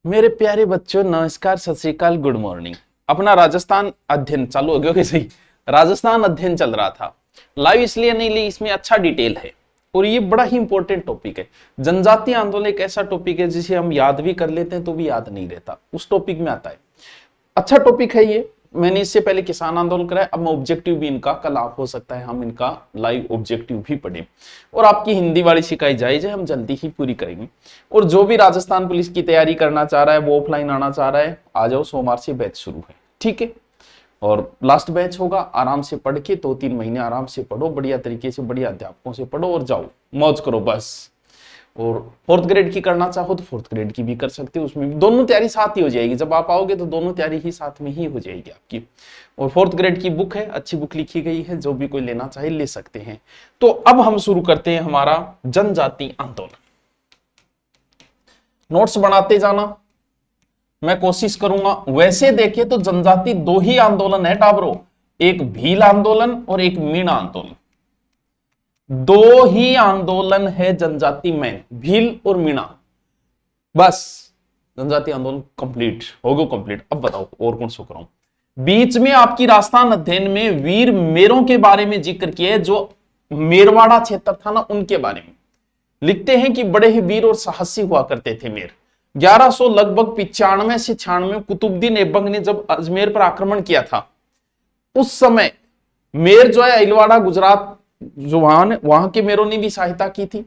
मेरे प्यारे बच्चों, नमस्कार, सत श्री अकाल, गुड मॉर्निंग। अपना राजस्थान अध्ययन चालू हो गया कि सही? राजस्थान अध्ययन चल रहा था। लाइव इसलिए नहीं ली, इसमें अच्छा डिटेल है और ये बड़ा ही इंपॉर्टेंट टॉपिक है। जनजातीय आंदोलन एक ऐसा टॉपिक है जिसे हम याद भी कर लेते हैं तो भी याद नहीं रहता, उस टॉपिक में आता है। अच्छा टॉपिक है ये। मैंने इससे पहले किसान आंदोलन कराया, अब मैं ऑब्जेक्टिव भी इनका, कल आप हो सकता है हम इनका लाइव ऑब्जेक्टिव भी पढ़े और आपकी हिंदी वाली शिकायत जायज है, हम जल्दी ही पूरी करेंगे। और जो भी राजस्थान पुलिस की तैयारी करना चाह रहा है, वो ऑफलाइन आना चाह रहा है, आ जाओ, सोमवार से बैच शुरू है, ठीक है। और लास्ट बैच होगा, आराम से पढ़ के 2-3 महीने आराम से पढ़ो, बढ़िया तरीके से, बढ़िया अध्यापकों से पढ़ो और जाओ, मौज करो बस। और फोर्थ ग्रेड की करना चाहो तो फोर्थ ग्रेड की भी कर सकते हो, उसमें दोनों तैयारी साथ ही हो जाएगी। जब आप आओगे तो दोनों तैयारी ही साथ में ही हो जाएगी आपकी। और फोर्थ ग्रेड की बुक है, अच्छी बुक लिखी गई है, जो भी कोई लेना चाहे ले सकते हैं। तो अब हम शुरू करते हैं हमारा जनजाति आंदोलन। नोट्स बनाते जाना, मैं कोशिश करूंगा। वैसे देखे तो जनजाति दो ही आंदोलन है टाबरो, एक भील आंदोलन और एक मीणा आंदोलन। दो ही आंदोलन है जनजाति में, भील और मीणा, बस। जनजाति आंदोलन कंप्लीट हो गया, कंप्लीट। अब बताओ और कौन सा कराऊं? बीच में आपकी राजस्थान अध्ययन में वीर मेरों के बारे में जिक्र किया है, जो मेरवाड़ा क्षेत्र था ना, उनके बारे में लिखते हैं कि बड़े ही वीर और साहसी हुआ करते थे मेर। 1100 लगभग 95 से 96 कुतुबुद्दीन ऐबक ने जब अजमेर पर आक्रमण किया था, उस समय मेर जो है इलवाड़ा गुजरात, जो वहां के मेरों ने भी सहायता की थी।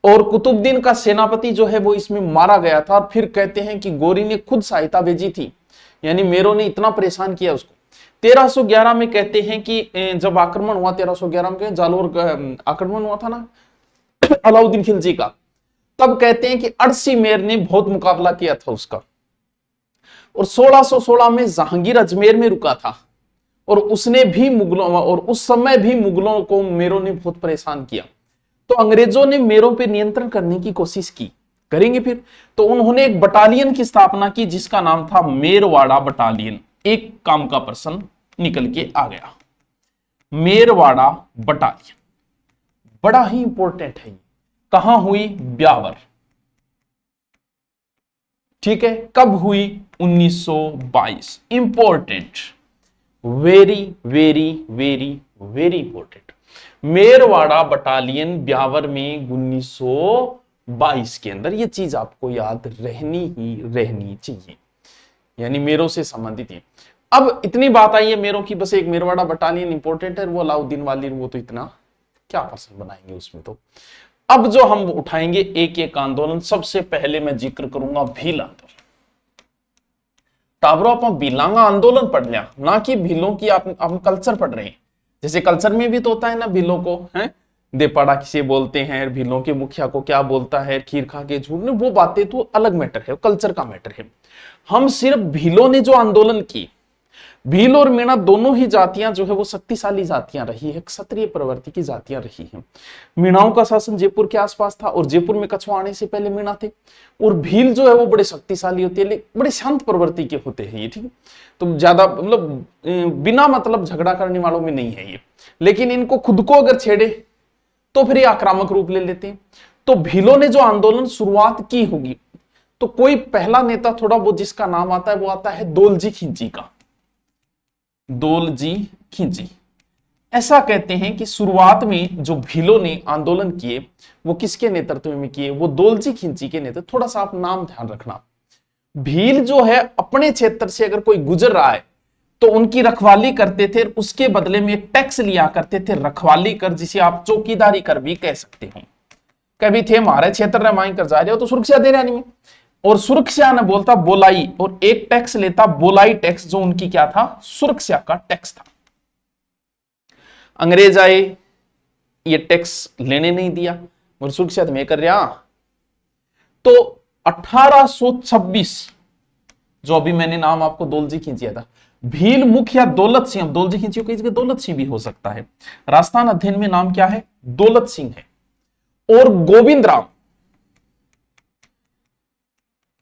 और कुतुबुद्दीन का सेनापति जो है वो इसमें मारा गया था। और फिर कहते हैं कि गोरी ने खुद सहायता भेजी थी, यानी मेरों ने इतना परेशान किया उसको। 1311 में कहते हैं कि जब आक्रमण हुआ, 1311 में जालोर आक्रमण हुआ था ना अलाउद्दीन खिलजी का, तब कहते हैं कि अरसी मेर ने बहुत मुकाबला किया था उसका। और 1616 में जहांगीर अजमेर में रुका था और उसने भी मुगलों, और उस समय भी मुगलों को मेरों ने बहुत परेशान किया। तो अंग्रेजों ने मेरों पर नियंत्रण करने की कोशिश की, करेंगे फिर। तो उन्होंने एक बटालियन की स्थापना की जिसका नाम था मेरवाड़ा बटालियन। एक काम का प्रश्न निकल के आ गया, मेरवाड़ा बटालियन बड़ा ही इंपॉर्टेंट है। कहां हुई? ब्यावर, ठीक है। कब हुई? 1922। Important, very very very very important. Merwara battalion Beawar में 1922 के अंदर। ये चीज आपको याद रहनी ही रहनी चाहिए, यानी मेरों से संबंधित है। अब इतनी बात आई है मेरों की, बस एक मेरवाड़ा बटालियन इंपॉर्टेंट है, वो अलाउद्दीन वाली, वो तो इतना क्या प्रश्न बनाएंगे उसमें। तो अब जो हम उठाएंगे एक एक आंदोलन, सबसे पहले मैं जिक्र करूंगा भील आंदोलन। टाबरो आप भीलांगा आंदोलन पढ़ लिया, ना कि भीलों की आप कल्चर पढ़ रहे हैं। जैसे कल्चर में भी तो होता है ना, भीलों को है देपाड़ा किसे बोलते हैं, भीलों के मुखिया को क्या बोलता है, खीर खा के झूठ, वो बातें तो अलग मैटर है, कल्चर का मैटर है। हम सिर्फ भीलों ने जो आंदोलन की, भील और मीणा दोनों ही जातियां जो है वो शक्तिशाली जातियां रही है, क्षत्रिय प्रवृत्ति की जातियां रही हैं। मीणाओं का शासन जयपुर के आसपास था और जयपुर में कछुआ आने से पहले मीणा थे। और भील जो है वो बड़े शक्तिशाली होते हैं, लेकिन बड़े शांत प्रवृत्ति के होते हैं ये, ठीक है। तो ज्यादा मतलब बिना मतलब झगड़ा करने वालों में नहीं है ये, लेकिन इनको खुद को अगर छेड़े तो फिर ये आक्रामक रूप ले लेते हैं। तो भीलों ने जो आंदोलन शुरुआत की होगी, तो कोई पहला नेता थोड़ा वो जिसका नाम आता है वो आता है दोलजी खिंची का, दोलजी खिंची। ऐसा कहते हैं कि शुरुआत में जो भीलों ने आंदोलन किए वो किसके नेतृत्व में किए? वो दोलजी खिंची के नेतृत्व। थोड़ा सा आप नाम ध्यान रखना। भील जो है अपने क्षेत्र से अगर कोई गुजर रहा है तो उनकी रखवाली करते थे, उसके बदले में एक टैक्स लिया करते थे, रखवाली कर, जिसे आप चौकीदारी कर भी कह सकते हो। कभी थे हमारे क्षेत्र में मांग कर जा रहे हो तो सुरक्षा दे रहे नहीं, और सुरक्षा ने बोलता बोलाई, और एक टैक्स लेता बोलाई टैक्स, जो उनकी क्या था? सुरक्षा का टैक्स था। अंग्रेज आए, ये टैक्स लेने नहीं दिया और सुरक्षा मैं कर रहा। तो 1826, जो अभी मैंने नाम आपको दोलजी खिंचिया था, भील मुखिया दौलत सिंह, दौलजी खिंची कई जगह दौलत सिंह भी हो सकता है, राजस्थान अध्ययन में नाम क्या है? दौलत सिंह है। और गोविंद राम,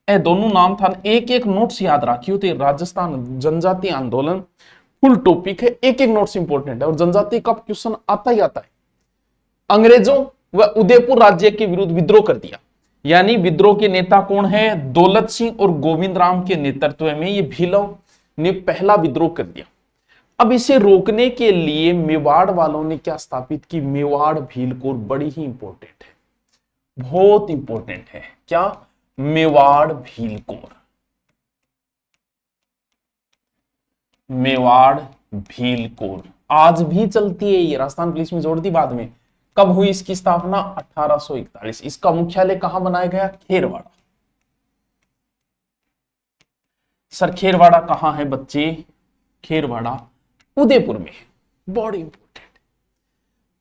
दोनों नाम था। एक एक नोट्स याद रखियो, तो राजस्थान जनजाति आंदोलन फुल टॉपिक है, एक एक नोट्स इंपॉर्टेंट है। और जनजाति का क्वेश्चन आता ही आता है। अंग्रेजों व उदयपुर राज्य के विरुद्ध विद्रोह कर दिया, यानी विद्रोह के नेता कौन है? दौलत सिंह और गोविंद राम के नेतृत्व में ये भीलों ने पहला विद्रोह कर दिया। अब इसे रोकने के लिए मेवाड़ वालों ने क्या स्थापित की? मेवाड़ भील कोर बड़ी ही इंपॉर्टेंट है, बहुत इंपॉर्टेंट है। क्या? मेवाड़ भील कोर। मेवाड़ भील कोर आज भी चलती है, ये राजस्थान पुलिस में जोड़ दी बाद में। कब हुई इसकी स्थापना? 1841। इसका मुख्यालय कहां बनाया गया? खेरवाड़ा। सर खेरवाड़ा कहां है बच्चे? खेरवाड़ा उदयपुर में है, बड़ी इंपॉर्टेंट।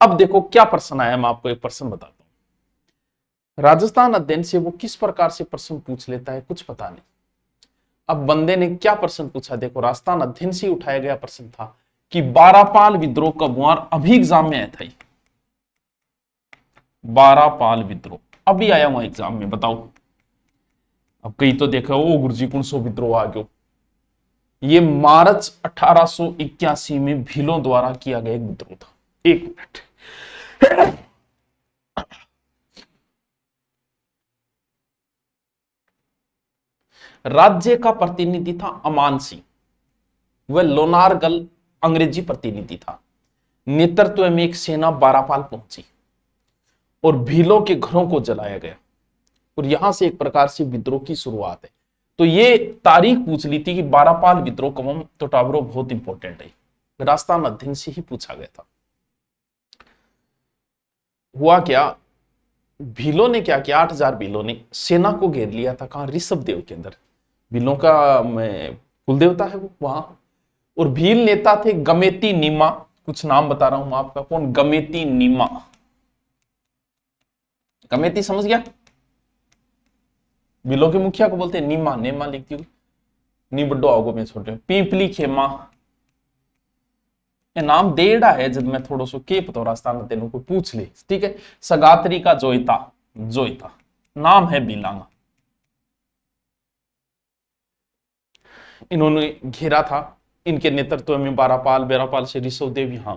अब देखो क्या प्रश्न आया, मैं आपको एक प्रश्न बताता हूं। राजस्थान अध्ययन से वो किस प्रकार से प्रश्न पूछ लेता है कुछ पता नहीं। अब बंदे ने क्या प्रश्न पूछा, देखो राजस्थान अध्ययन से उठाया गया प्रश्न था कि बारापाल विद्रोह कब हुआ? अभी एग्जाम में आया था, बारापाल विद्रोह अभी आया हुआ एग्जाम में, बताओ। अब कई तो देखो ओ गुरुजी कौन सो विद्रोह आ गयो। ये मार्च 1881 में भीलों द्वारा किया गया एक विद्रोह था। एक मिनट। राज्य का प्रतिनिधि था अमान सिंह, वह लोनारगल अंग्रेजी प्रतिनिधि था। नेतृत्व में एक सेना बारापाल पहुंची और भीलों के घरों को जलाया गया, और यहां से एक प्रकार से विद्रोह की शुरुआत है। तो ये तारीख पूछ ली थी कि बारापाल विद्रोह कब, तो टाबरो बहुत इंपॉर्टेंट है, राजस्थान अध्ययन से ही पूछा गया था। हुआ क्या, भीलों ने क्या किया, 8000 भीलों ने सेना को घेर लिया था। कहां? ऋषभ देव के अंदर। भीलों का कुल देवता है वो वहां। और भील नेता थे गमेती नीमा, कुछ नाम बता रहा हूं मैं आपका। कौन? गमेती नीमा। गमेती समझ गया? भीलों के मुखिया को बोलते हैं नीमा, नेमा लिखती हूँ, नी बड्डो आओगे में छोटे। पीपली खेमा, ये नाम देड़ा है जब मैं थोड़ा सो के पता राजस्थान तेनों को पूछ ले, ठीक है। सगात्री का जोईता, जोईता नाम है बिलांगा। इन्होंने घेरा था, इनके नेतृत्व में बारापाल, बेरापाल से ऋषभ देव यहां।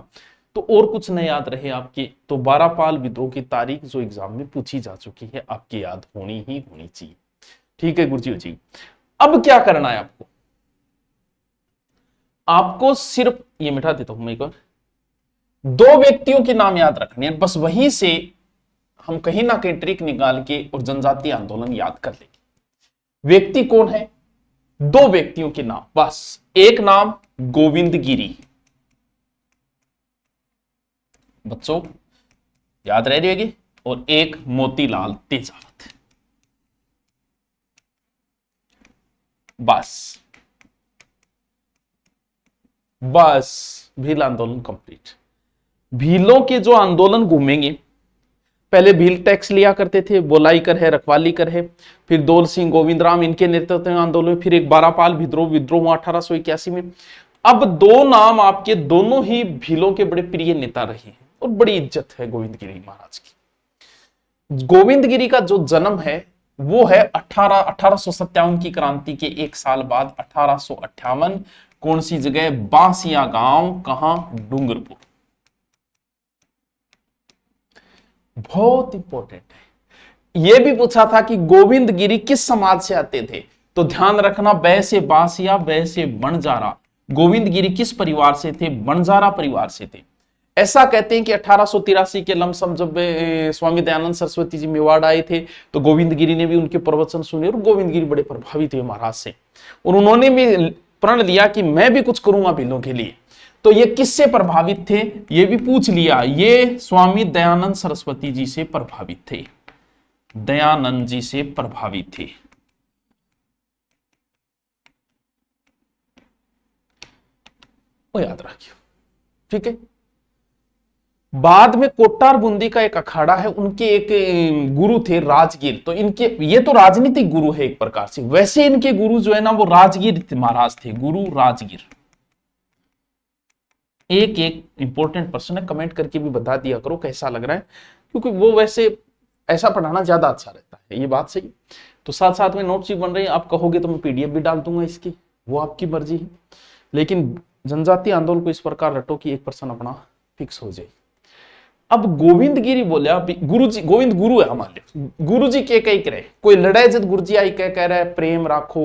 तो और कुछ न याद रहे आपके, तो बारापाल विद्रोह की तारीख जो एग्जाम में पूछी जा चुकी है, आपकी याद होनी ही होनी चाहिए, ठीक है गुरुजी जी। अब क्या करना है आपको? आपको सिर्फ ये मिटा देता हूं मैं एक बार, 2 व्यक्तियों के नाम याद रखने हैं, बस वहीं से हम कहीं ना कहीं ट्रिक निकाल के और जनजातीय आंदोलन याद कर लेंगे। व्यक्ति कौन है? 2 व्यक्तियों के नाम बस। एक नाम गोविंद गिरी, बच्चों याद रह जाएगी, और एक मोतीलाल तेजावत, बस बस भील आंदोलन कंप्लीट। भीलों के जो आंदोलन घूमेंगे, पहले भील टैक्स लिया करते थे, बोलाई कर है, रखवाली कर है, फिर दौल सिंह, गोविंद राम, इनके नेतृत्व में आंदोलन, फिर एक बारापाल विद्रोह हुआ 1881 में। अब 2 नाम आपके, दोनों ही भीलों के बड़े प्रिय नेता रहे हैं और बड़ी इज्जत है गोविंद गिरी महाराज की। गोविंद गिरी का जो जन्म है वो है 1857 की क्रांति के 1 साल बाद, 1858। कौन सी जगह? बांसिया गांव, कहां? डूंगरपुर। बहुत इंपॉर्टेंट है। यह भी पूछा था कि गोविंद गिरी किस समाज से आते थे, तो ध्यान रखना, बै से बांसिया, बै से बंजारा। गोविंद गिरी किस परिवार से थे? बंजारा परिवार से थे। ऐसा कहते हैं कि 1883 के लमसम जब स्वामी दयानंद सरस्वती जी मेवाड़ आए थे, तो गोविंद गिरी ने भी उनके प्रवचन सुने, और गोविंद गिरी बड़े प्रभावित हुए महाराज से, और उन्होंने भी प्रण लिया कि मैं भी कुछ करूंगा भीलों के लिए। तो ये किससे प्रभावित थे? ये भी पूछ लिया। ये स्वामी दयानंद सरस्वती जी से प्रभावित थे, दयानंद जी से प्रभावित थे। वो याद रखियो, ठीक है। बाद में कोट्टार बूंदी का एक अखाड़ा है, उनके एक गुरु थे राजगीर। तो इनके, ये तो राजनीतिक गुरु है एक प्रकार से, वैसे इनके गुरु जो है ना वो राजगीर महाराज थे, गुरु राजगीर। एक एक इंपॉर्टेंट पर्सन है, कमेंट करके भी बता दिया करो कैसा लग रहा है, क्योंकि वो वैसे ऐसा पढ़ाना ज्यादा अच्छा रहता है, ये बात सही। तो साथ साथ में नोट्स भी बन रही है, आप कहोगे तो मैं पीडीएफ भी डाल दूंगा इसकी, वो आपकी मर्जी है। लेकिन जनजातीय आंदोलन को इस प्रकार रटो कि 1% अपना फिक्स हो जाए। अब गोविंद गिरी बोला, गुरु जी, गोविंद गुरु है हमारे, गुरु जी के कई करे कोई लड़ाई जब गुरु जी आई कह रहे प्रेम राखो।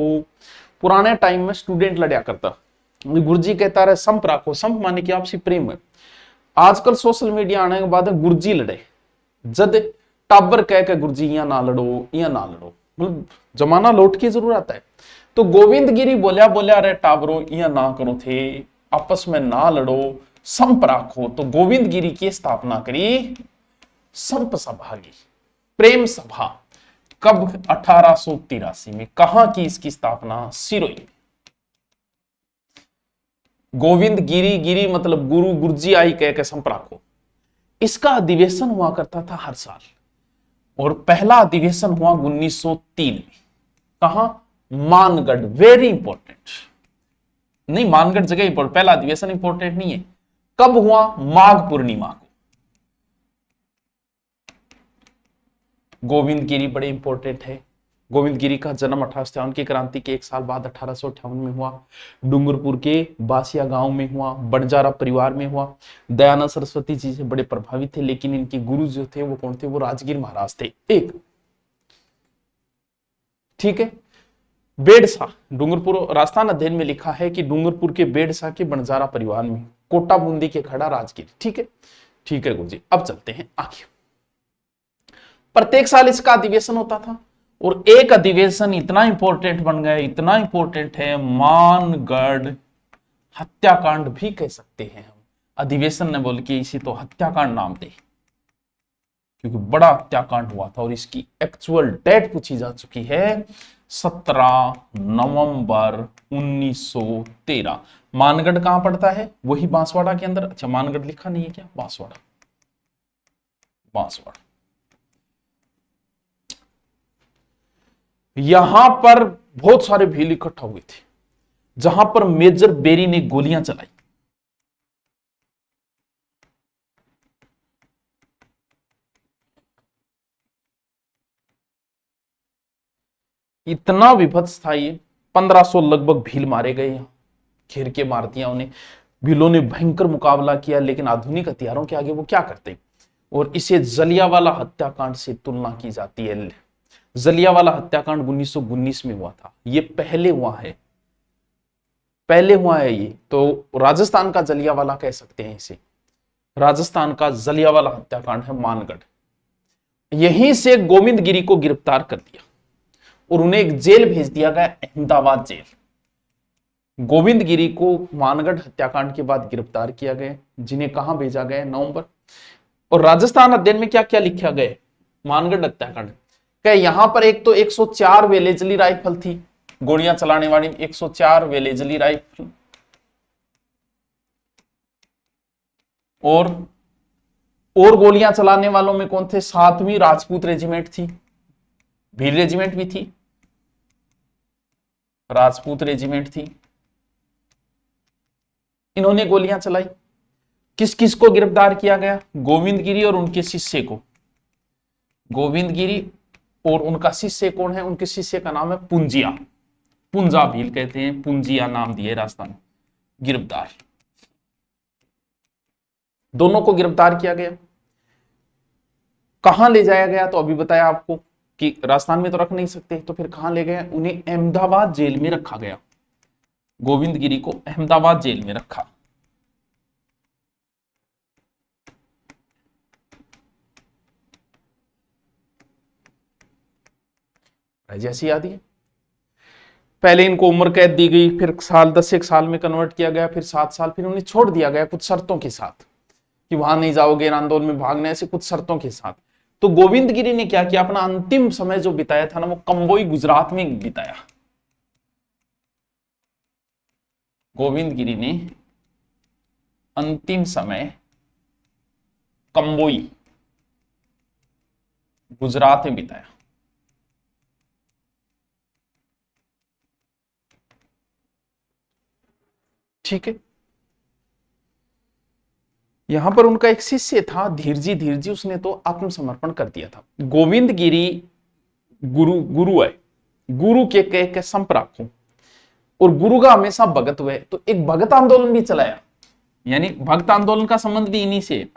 पुराने टाइम में स्टूडेंट लड़या करता, गुरु जी कहता रहे संप राखो, संप माने कि आपसी प्रेम है। आजकल सोशल मीडिया आने के बाद गुरु जी लड़े, जद टाबर कह के गुरु जी यहाँ ना लड़ो, यहाँ ना लड़ो, मतलब जमाना लौट की जरूरत है। तो गोविंद गिरी बोलिया अरे टाबरो यहाँ ना करो थे, आपस में ना लड़ो, संप राखो। तो गोविंद गिरी की स्थापना करी संप सभा की, प्रेम सभा। कब? 1883 में। कहां की इसकी स्थापना? सिरोही। गोविंद गिरी, गिरी मतलब गुरु, गुरुजी आई कह के संप राखो। इसका अधिवेशन हुआ करता था हर साल, और पहला अधिवेशन हुआ 1903 में। कहां? मानगढ़। वेरी इंपॉर्टेंट, नहीं मानगढ़ जगह इंपॉर्टेंट, पहला अधिवेशन इंपॉर्टेंट नहीं है। कब हुआ? माघ पूर्णिमा को। गोविंद गिरी बड़े इंपॉर्टेंट है। गोविंद गिरी का जन्म 1857 की क्रांति के एक साल बाद 1858 में हुआ। डूंगरपुर के बासिया गांव में हुआ, बंजारा परिवार में हुआ। दयानंद सरस्वती जी से बड़े प्रभावित थे, लेकिन इनके गुरु जो थे वो कौन थे? वो राजगीर महाराज थे एक। ठीक है। बेड़सा, डूंगरपुर, राजस्थान अध्ययन में लिखा है कि डूंगरपुर के बेड़सा के बंजारा परिवार में, कोटा बूंदी के खड़ा राजगीर। ठीक है, ठीक है गुरु जी। अब चलते हैं आगे। प्रत्येक साल इसका अधिवेशन होता था, और एक अधिवेशन इतना इंपॉर्टेंट बन गया, इतना इंपॉर्टेंट है, मानगढ़ हत्याकांड भी कह सकते हैं हम। अधिवेशन ने बोल के इसी तो हत्याकांड नाम दे, क्योंकि बड़ा हत्याकांड हुआ था। और इसकी एक्चुअल डेट पूछी जा चुकी है, 17 नवंबर 1913। मानगढ़ कहां पड़ता है? वही बांसवाड़ा के अंदर। अच्छा, मानगढ़ लिखा नहीं है क्या? बांसवाड़ा, बांसवाड़ा। यहां पर बहुत सारे भील इकट्ठा हुए थे, जहां पर मेजर बेरी ने गोलियां चलाई। इतना विभत्स था ये, 1500 लगभग भील मारे गए, यहां घेर के मार दिया उन्हें। भीलों ने भयंकर मुकाबला किया, लेकिन आधुनिक हथियारों के आगे वो क्या करते। और इसे जलियांवाला हत्याकांड से तुलना की जाती है। जलियांवाला हत्याकांड 1919 में हुआ था, ये पहले हुआ है, पहले हुआ है ये। तो राजस्थान का जलियांवाला कह सकते हैं इसे। राजस्थान का जलियांवाला हत्याकांड है मानगढ़। यहीं से गोविंद गिरी को गिरफ्तार कर दिया और उन्हें एक जेल भेज दिया गया, अहमदाबाद जेल। गोविंद गिरी को मानगढ़ हत्याकांड के बाद गिरफ्तार किया गया, जिन्हें कहां भेजा गया? नवंबर। और राजस्थान अध्ययन में क्या क्या लिखा गया मानगढ़ हत्याकांड? यहां पर एक तो 104 वेलेजली राइफल थी, गोलियां चलाने वाली 104 वेलेजली राइफल, और गोलियां चलाने वालों में कौन थे? 7वीं राजपूत रेजिमेंट थी, भील रेजिमेंट भी थी, राजपूत रेजिमेंट थी। इन्होंने गोलियां चलाई। किस किस को गिरफ्तार किया गया? गोविंद गिरी और उनके शिष्य को। गोविंद गिरी और उनका शिष्य कौन है? उनके शिष्य का नाम है पुंजिया, पुंजा भील कहते हैं, पुंजिया नाम दिए राजस्थान। गिरफ्तार, दोनों को गिरफ्तार किया गया। कहां ले जाया गया? तो अभी बताया आपको कि राजस्थान में तो रख नहीं सकते, तो फिर कहां ले गए? उन्हें अहमदाबाद जेल में रखा गया। गोविंद गिरी को अहमदाबाद जेल में रखा। जैसी याद है, पहले इनको उम्र कैद दी गई, फिर साल 10 साल में कन्वर्ट किया गया, फिर 7 साल, फिर उन्हें छोड़ दिया गया कुछ शर्तों के साथ कि वहां नहीं जाओगे, आंदोलन में भागने, ऐसे कुछ शर्तों के साथ। तो गोविंद गिरी ने क्या किया? अपना अंतिम समय जो बिताया था ना, वो कंबोई गुजरात में बिताया। गोविंद गिरी ने अंतिम समय कंबोई गुजरात में बिताया। ठीक है। यहां पर उनका एक शिष्य था धीरजी, धीरजी उसने तो आत्मसमर्पण कर दिया था। गोविंद गिरी गुरु है, गुरु के कह के संप राखो, और गुरु का हमेशा भगत हुए। तो एक भगत आंदोलन भी चलाया, यानी भक्त आंदोलन का संबंध भी इन्हीं से।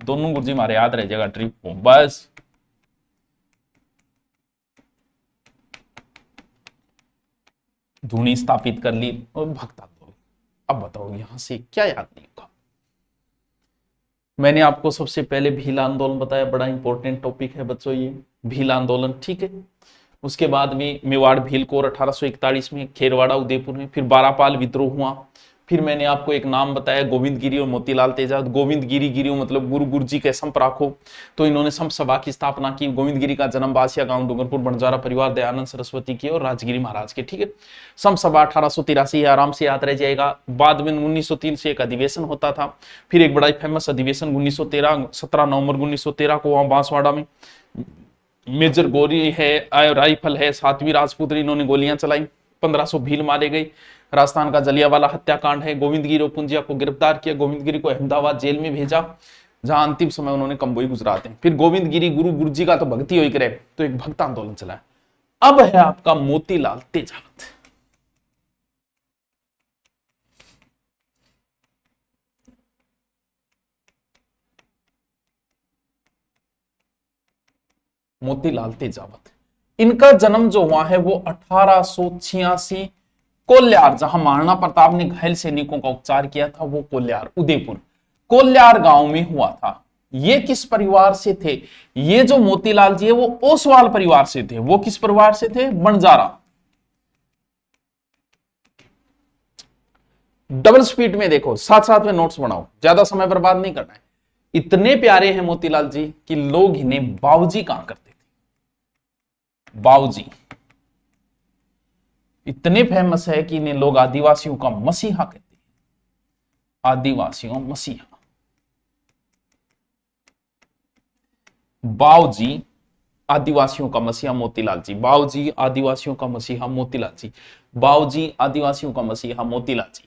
दोनों गुरुजी मारे याद रह जाएगा ट्रिप को बस। धुनी स्थापित कर ली और भक्त आंदोलन। अब बताओ यहां से क्या याद नहीं होगा। मैंने आपको सबसे पहले भील आंदोलन बताया, बड़ा इंपॉर्टेंट टॉपिक है बच्चों ये भील आंदोलन, ठीक है। उसके बाद में मेवाड़ भील कोर 1841 में, खेरवाड़ा उदयपुर में, फिर बारापाल विद्रोह हुआ। फिर मैंने आपको एक नाम बताया गोविंद गिरी और मोतीलाल तेजाब। गोविंद गिरी, गिरी मतलब गुरु गुरुजी के संप राखो, तो इन्होंने संप सभा की स्थापना की। गोविंद गिरी का जन्म बासिया गांव डूंगरपुर बंजारा परिवार दयानंद सरस्वती की और राजगिरी महाराज के, ठीक है। संप सभा 1883 आराम से याद रह जाएगा। बाद में 1903 से एक अधिवेशन होता था, फिर एक बड़ा फेमस अधिवेशन 1913, 17 नवंबर 1913 को वहां बांसवाड़ा में मेजर गोरी है, राइफल है, सातवीं राजपूत, इन्होंने गोलियां चलाई, 1500 भील मारे गए। राजस्थान का जलियांवाला हत्याकांड है। गोविंद गिरी और पुंजिया को गिरफ्तार किया, गोविंद गिरी को अहमदाबाद जेल में भेजा, जहां अंतिम समय उन्होंने कंबोई गुजराते हैं। फिर गोविंद गिरी गुरु गुरुजी का तो भक्ति हो ही करे, तो एक भक्त आंदोलन चला है। अब है आपका मोतीलाल तेजावत। मोतीलाल तेजावत, इनका जन्म जो हुआ है वो 1886 कोल्यार, जहां महाराणा प्रताप ने घायल सैनिकों का उपचार किया था, वो कोल्यार उदयपुर कोल्यार गांव में हुआ था। ये किस परिवार से थे? ये जो मोतीलाल जी है वो ओसवाल परिवार से थे। वो किस परिवार से थे? बंजारा। डबल स्पीड में देखो, साथ साथ में नोट्स बनाओ, ज्यादा समय बर्बाद नहीं करना है। इतने प्यारे हैं मोतीलाल जी कि लोग इन्हें बाबूजी कहा करते थे। बाबूजी इतने फेमस है कि इन्हें लोग आदिवासियों का मसीहा कहते हैं। आदिवासियों मसीहा। बाबूजी आदिवासियों का मसीहा मोतीलाल जी। बाबूजी आदिवासियों का मसीहा मोतीलाल जी। बाबूजी आदिवासियों का मसीहा मोतीलाल जी।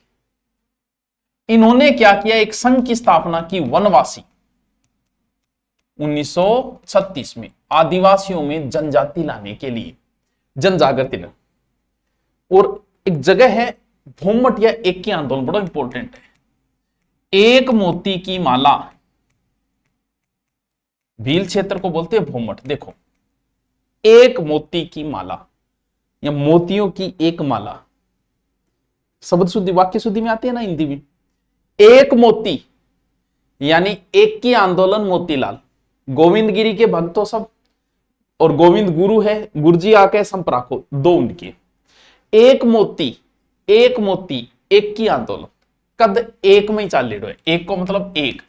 इन्होंने क्या किया? एक संघ की स्थापना की, वनवासी, 1936 में, आदिवासियों में जनजाति लाने के लिए, जनजागृति। और एक जगह है भूमट या एक की आंदोलन, बड़ा इंपॉर्टेंट है। एक मोती की माला, भील क्षेत्र को बोलते हैं भूमट। देखो, एक मोती की माला या मोतियों की एक माला, शब्द शुद्धि वाक्य शुद्धि में आती है ना हिंदी में। एक मोती यानी एक की आंदोलन मोतीलाल, गोविंद गिरी के भक्तों सब, और गोविंद गुरु है, गुरुजी आके संप राखो, दो उनके। एक मोती, एक मोती, एक की आंदोलन, कद एक में ही चाल लेडो है। एक को मतलब एक,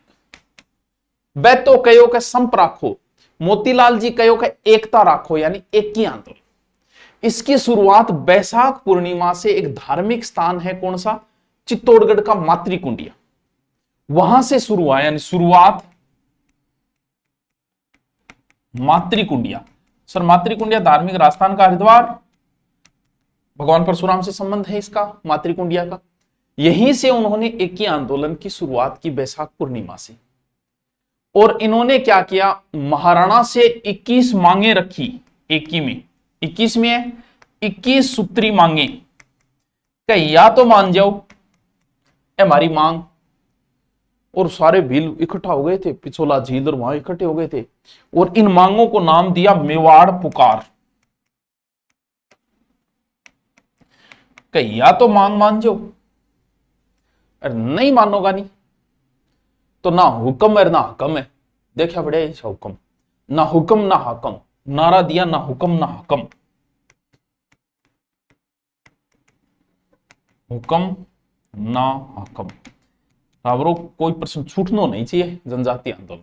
बै तो कयो के संप राखो, मोतीलाल जी कयो के एकता राखो, यानी एक की आंदोलन। इसकी शुरुआत बैसाख पूर्णिमा से एक धार्मिक स्थान है, कौन सा? चित्तौड़गढ़ का मातृकुंडिया, वहां से शुरू हुआ, यानी शुरुआत मातृकुंडिया। सर मातृकुंडिया धार्मिक राजस्थान का हरिद्वार, भगवान परशुराम से संबंध है इसका, मातृकुंडिया का। यहीं से उन्होंने एक ही आंदोलन की शुरुआत की, बैसाख पूर्णिमा से। और इन्होंने क्या किया? महाराणा से 21 मांगे रखी, एक ही में 21 में है, 21 सूत्री मांगे, या तो मान जाओ हमारी मांग। और सारे भील इकट्ठा हो गए थे, पिछोला झील और वहां इकट्ठे हो गए थे, और इन मांगों को नाम दिया मेवाड़ पुकार। या तो मांग मान जाओ, अरे नहीं मानोगा नहीं तो ना हुक्म है ना हकम है। देखा बड़े हुक्म, ना हुक्म ना हकम, नारा दिया ना हुक्म ना हकम। हुक्म ना हकम। खबरों कोई प्रश्न छूटना नहीं चाहिए। जनजाति आंदोलन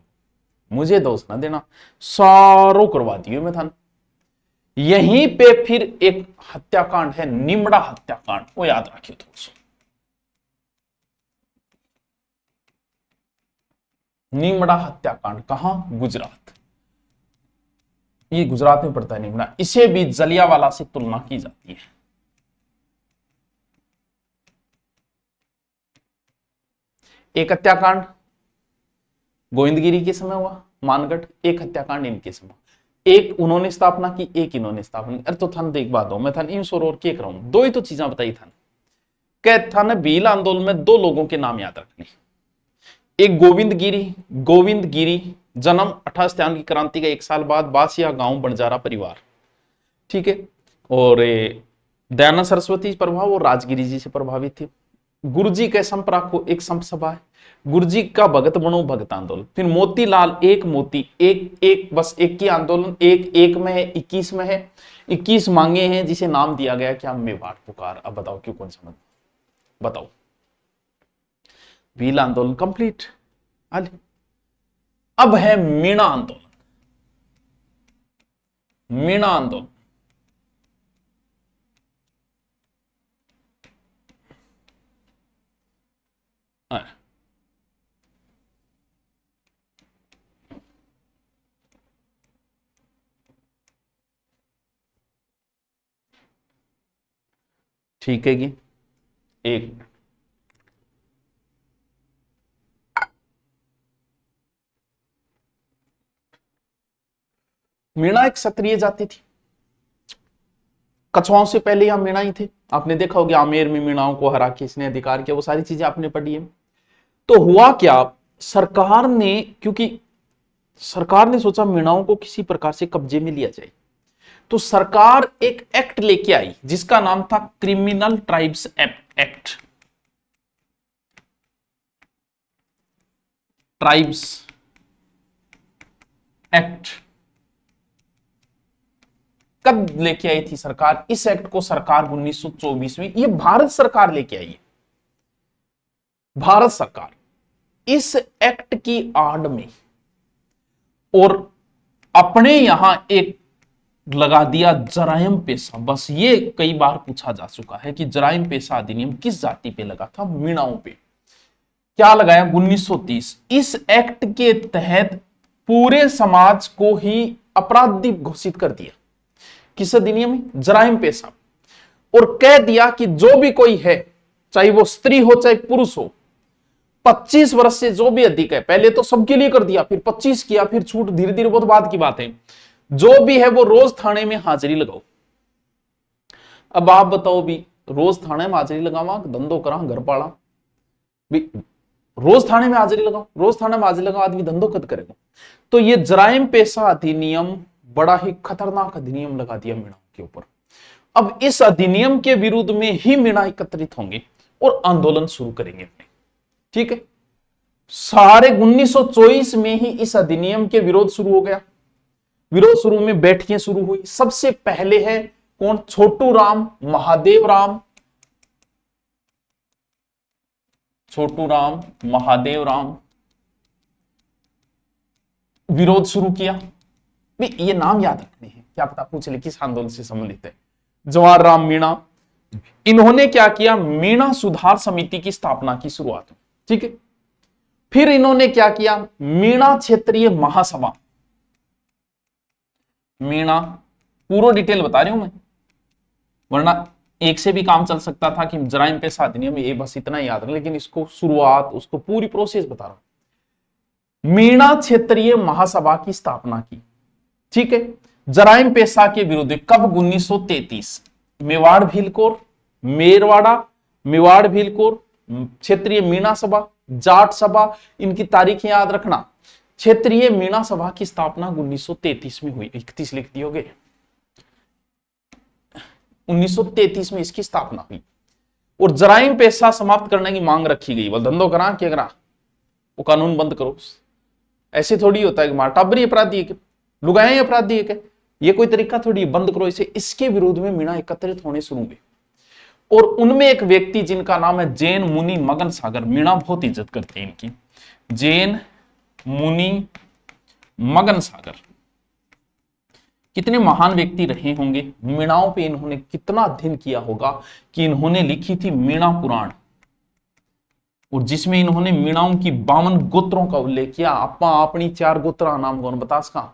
मुझे दोष ना देना, सारो करवा दियो मैं था। यहीं पे फिर एक हत्याकांड है, निमड़ा हत्याकांड, वो याद रखियो दोस्तों। निमड़ा हत्याकांड कहां? गुजरात। ये गुजरात में पड़ता है निमड़ा। इसे भी जलियांवाला से तुलना की जाती है। एक हत्याकांड गोविंदगिरी के समय हुआ मानगढ़, एक हत्याकांड इनके समय। एक उन्होंने स्थापना की, एक इन्होंने स्थापना की। अरे तो थान देख बात हो, मैं थान इन और के कर रहा हूं, दो ही तो चीजें बताई थान। कह था ना भील आंदोलन में दो लोगों के नाम याद रखने, एक गोविंद गिरी जन्म 28 सितंबर की क्रांति का 1 साल बाद बासिया गांव बंजारा परिवार, ठीक है। और दयानंद सरस्वती प्रभाव वो राजगिरी जी से प्रभावित थे। गुरु जी के संपराखो एक संप सभा है, गुरु जी का भगत बनो भगत आंदोलन। फिर मोतीलाल एक मोती एक बस एक की आंदोलन, एक में है, 21 में है, 21 मांगे हैं जिसे नाम दिया गया क्या मेवाड़ पुकार। अब बताओ क्यों, कौन समझ, बताओ। भील आंदोलन कंप्लीट। अब है मीणा आंदोलन। मीणा आंदोलन ठीक है कि एक मीणा एक क्षत्रिय जाति थी। कछुआओं से पहले यहां मीणा ही थे। आपने देखा होगा आमेर में मीणाओं को हरा के इसने अधिकार किया, वो सारी चीजें आपने पढ़ी है। तो हुआ क्या, सरकार ने, क्योंकि सरकार ने सोचा मीणाओं को किसी प्रकार से कब्जे में लिया जाए, तो सरकार एक एक्ट लेके आई जिसका नाम था criminal tribes act. Tribes act कब लेके आई थी सरकार? इस एक्ट को सरकार 1924 में, ये भारत सरकार लेके आई है, भारत सरकार। इस एक्ट की आड़ में और अपने यहां एक लगा दिया जरायम पेशा। बस ये कई बार पूछा जा चुका है कि जरायम पेशा अधिनियम किस जाति पे लगा था? मीणाओं पे। क्या लगाया? 1930। इस एक्ट के तहत पूरे समाज को ही अपराधी घोषित कर दिया। किस अधिनियम? जरायम पेशा। और कह दिया कि जो भी कोई है, चाहे वो स्त्री हो चाहे पुरुष हो, 25 वर्ष से जो भी अधिक है, पहले तो सबके लिए कर दिया, फिर 25 किया, फिर छूट धीरे धीरे, बहुत बाद की बात है, जो भी है वो रोज थाने में हाजिरी लगाओ। अब आप बताओ भी, रोज थाने में हाजिरी लगावा, धंधो करा, घर पाला भी, रोज थाने में हाजिरी लगाओ, रोज थाने में हाजिरी लगाओ, आदमी धंधो कद करेगा। तो ये जराइम पेशा अधिनियम बड़ा ही खतरनाक अधिनियम लगा दिया मीणा के ऊपर। अब इस अधिनियम के विरुद्ध में ही मीणा एकत्रित होंगे और आंदोलन शुरू करेंगे, ठीक है। सारे 1924 में ही इस अधिनियम के विरोध शुरू हो गया। विरोध शुरू में बैठकें शुरू हुई। सबसे पहले है कौन? छोटू राम, महादेव राम, छोटू राम, महादेव राम, विरोध शुरू किया। ये नाम याद रखने हैं, क्या पता पूछ ले किस आंदोलन से संबंधित है। जवाहर राम मीणा, इन्होंने क्या किया? मीणा सुधार समिति की स्थापना की शुरुआत, ठीक है। फिर इन्होंने क्या किया? मीणा क्षेत्रीय महासभा। मीणा, पूरा डिटेल बता रही हूं मैं, वरना एक से भी काम चल सकता था कि जराइम पेशा अधिनियम, ये बस इतना ही याद रख, लेकिन इसको शुरुआत, उसको पूरी प्रोसेस बता रहा हूं। मीणा क्षेत्रीय महासभा की स्थापना की, ठीक है, जराइम पेशा के विरुद्ध। कब? 1933। मेवाड़ भीलकोर, मेरवाड़ा, मेवाड़ भीलकोर, क्षेत्रीय मीणा सभा, जाट सभा, इनकी तारीखें याद रखना। क्षेत्रीय मीणा सभा की स्थापना 1933 में हुई। 31 लिख दियोगे? 1933 में इसकी स्थापना हुई और जराइम पेशा समाप्त करने की मांग रखी गई। बोल धंधो करा क्या करा, वो कानून बंद करो। ऐसे थोड़ी होता है कि टाबरी अपराधी है, लुगाएं अपराधी है, ये कोई तरीका थोड़ी, बंद करो इसे। इसके विरोध में मीणा एकत्रित होने शुरू हुए और उनमें एक व्यक्ति जिनका नाम है जैन मुनि मगन सागर। मीणा बहुत इज्जत करते हैं इनकी। जैन मुनि मगन सागर कितने महान व्यक्ति रहे होंगे। मीणाओं पे इन्होंने कितना अध्ययन किया होगा कि इन्होंने लिखी थी मीणा पुराण, और जिसमें इन्होंने मीणाओं की 52 गोत्रों का उल्लेख किया। आपा अपनी 4 गोत्रा नाम कौन बतास का,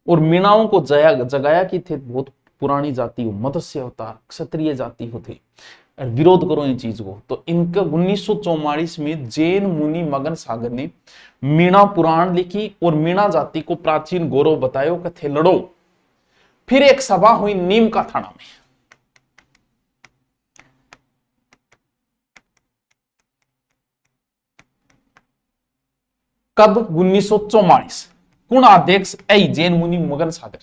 और मीणाओं को जगाया कि थे बहुत पुरानी जाति हो, मत्स्य अवतार, क्षत्रिय जाति होते, विरोध करो इन चीज को। तो इनका 1944 में जैन मुनि मगन सागर ने मीणा पुराण लिखी और मीणा जाति को प्राचीन गौरव बतायो कथे लड़ो। फिर एक सभा हुई नीम का थाना में। कब? 1944। कुण अध्यक्ष ऐ जैन मुनि मगन सागर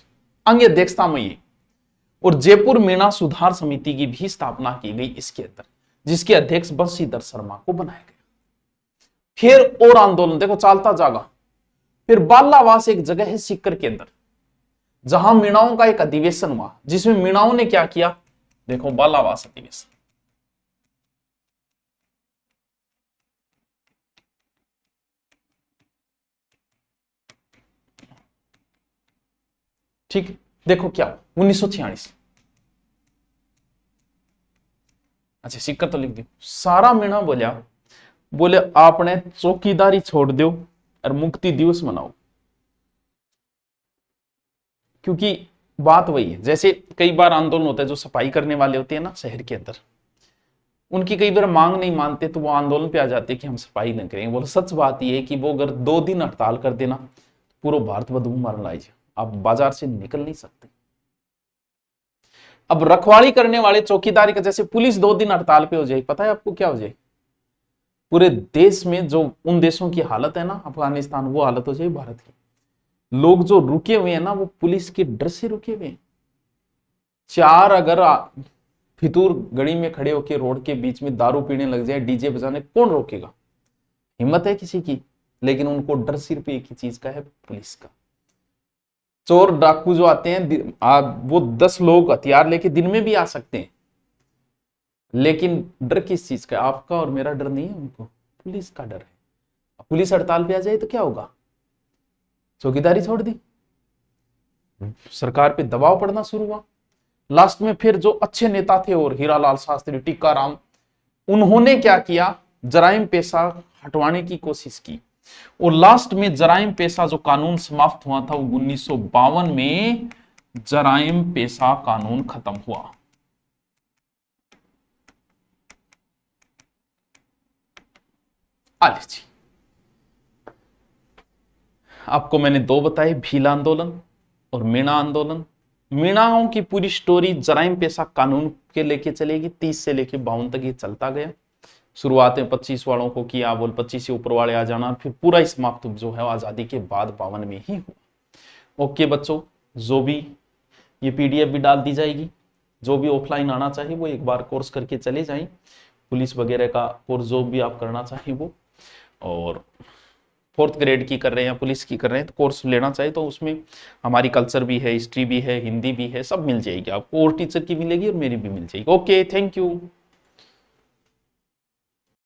अंग अध्यक्षता में ये। और जयपुर मीणा सुधार समिति की भी स्थापना की गई इसके अंदर, जिसके अध्यक्ष बंशीधर शर्मा को बनाया गया। फिर और आंदोलन देखो चलता जागा। फिर बालावास एक जगह है सीकर के अंदर, जहां मीणाओं का एक अधिवेशन हुआ, जिसमें मीणाओं ने क्या किया? देखो बालावास अधिवेशन। ठीक, देखो क्या 1946। अच्छा सीकर तो लिख दो। सारा मीणा बोले आपने चौकीदारी छोड़ दो और मुक्ति दिवस मनाओ। क्योंकि बात वही है, जैसे कई बार आंदोलन होता है, जो सफाई करने वाले होते हैं ना शहर के अंदर, उनकी कई बार मांग नहीं मानते तो वो आंदोलन पे आ जाते हैं कि हम सफाई नहीं करेंगे। बोले सच बात यह है कि वो अगर 2 दिन हड़ताल कर देना, पूरा भारत बदबू मारने लाइए, आप बाजार से निकल नहीं सकते। अब रखवाली करने वाले चौकीदारी का, जैसे पुलिस 2 दिन हड़ताल पे हो जाए, पता है आपको क्या हो जाए? पूरे देश में जो उन देशों की हालत है ना, अफगानिस्तान, वो हालत हो जाए भारत की। लोग जो रुके हुए हैं ना, वो पुलिस के डर से रुके हुए हैं। 4 अगर फितूर गड़ी में खड़े होकर रोड के बीच में दारू पीने लग जाए, डीजे बजाने, कौन रोकेगा? हिम्मत है किसी की? लेकिन उनको डर सिर्फ एक ही चीज का है, पुलिस का। चोर डाकू जो आते हैं, वो 10 लोग हथियार लेके दिन में भी आ सकते हैं, लेकिन डर किस चीज का? आपका और मेरा डर नहीं है, उनको पुलिस का डर है। पुलिस हड़ताल पे आ जाए तो क्या होगा? चौकीदारी छोड़ दी, सरकार पे दबाव पड़ना शुरू हुआ। लास्ट में फिर जो अच्छे नेता थे, और हीरालाल शास्त्री, टीकाराम, उन्होंने क्या किया? जराइम पेशा हटवाने की कोशिश की। और लास्ट में जराइम पेशा जो कानून समाप्त हुआ था, वो 1952 में जराइम पेशा कानून खत्म हुआ। जी, आपको मैंने 2 बताए, भील आंदोलन और मीणा आंदोलन। मीणाओं की पूरी स्टोरी जराइम पेशा कानून के लेके चलेगी, 30 से लेके 52 तक ये चलता गया। शुरुआत में 25 वालों को किया, बोल 25 से ऊपर वाले आ जाना, फिर पूरा समाप्त जो है आजादी के बाद 52 में ही हुआ। ओके बच्चों, जो भी ये पीडीएफ भी डाल दी जाएगी, जो भी ऑफलाइन आना चाहिए वो एक बार कोर्स करके चले जाएं, पुलिस वगैरह का कोर्स जो भी आप करना चाहिए वो, और 4th ग्रेड की कर रहे हैं या पुलिस की कर रहे हैं तो कोर्स लेना चाहिए, तो उसमें हमारी कल्चर भी है, हिस्ट्री भी है, हिंदी भी है, सब मिल जाएगी आपको, और टीचर की मिलेगी और मेरी भी मिल जाएगी। Okay, thank you.